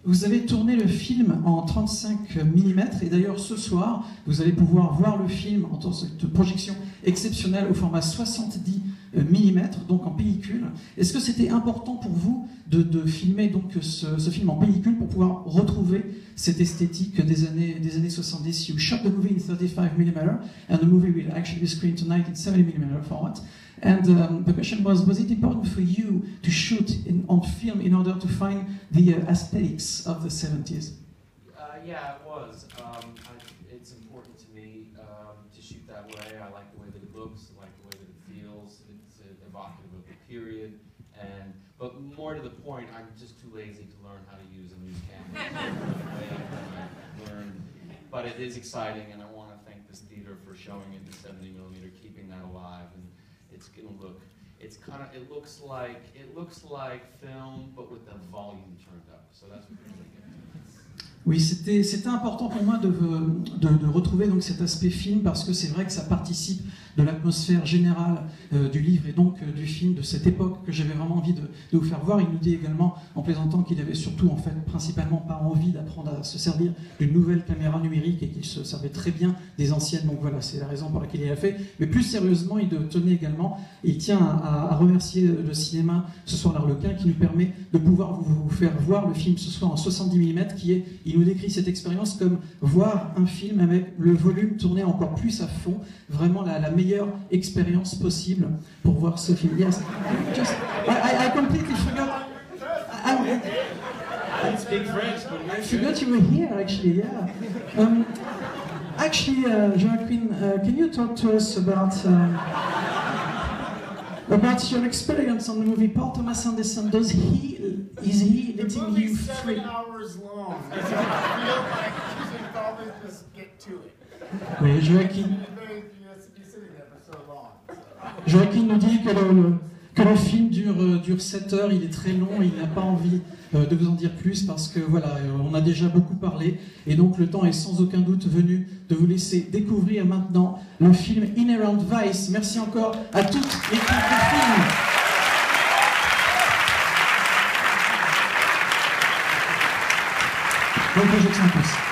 Vous avez tourné le film en 35 mm et d'ailleurs ce soir, vous allez pouvoir voir le film en tant que projection exceptionnelle au format 70 mm, donc en pellicule. Est-ce que c'était important pour vous de filmer donc ce film en pellicule pour pouvoir retrouver cette esthétique des années 70? You shot the movie in 35 mm and the movie will actually be screened tonight in 70 mm format. And the question was it important for you to shoot on film in order to find the aesthetics of the 70s? Yeah, it was. It's important to me to shoot that way. I like the way that it looks, I like the way that it feels. It's evocative of the period. But more to the point, I'm just too lazy to learn how to use a new camera. But it is exciting, and I want to thank this theater for showing it in 70 mm, keeping that alive. And it's gonna look. It looks like film, but with the volume turned up. So that's what we're doing. Oui, c'était important pour moi de retrouver donc cet aspect film parce que c'est vrai que ça participe de l'atmosphère générale du livre et donc du film de cette époque que j'avais vraiment envie de vous faire voir. Il nous dit également en plaisantant qu'il avait surtout en fait principalement pas envie d'apprendre à se servir d'une nouvelle caméra numérique et qu'il se servait très bien des anciennes. Donc voilà, c'est la raison pour laquelle il l'a fait. Mais plus sérieusement, il tenait également, il tient à remercier le cinéma ce soir l'Arlequin qui nous permet de pouvoir vous faire voir le film ce soir en 70 mm il nous décrit cette expérience comme voir un film avec le volume tourné encore plus à fond, vraiment la meilleure expérience possible pour voir ce film. Yes, I completely forgot. I speak French, but I forgot you were here actually. Yeah. Actually, Joaquin, can you talk to us about your experience on the movie Paul Thomas Anderson? Is he letting you free? 7 hours long. If you feel like you should probably just get to it. Oui, Joaquin. Joaquin nous dit que le film dure 7 heures, il est très long, il n'a pas envie de vous en dire plus parce que voilà, on a déjà beaucoup parlé et donc le temps est sans aucun doute venu de vous laisser découvrir maintenant le film Inherent Vice. Merci encore à toute l'équipe du film. Bonne projection à tous.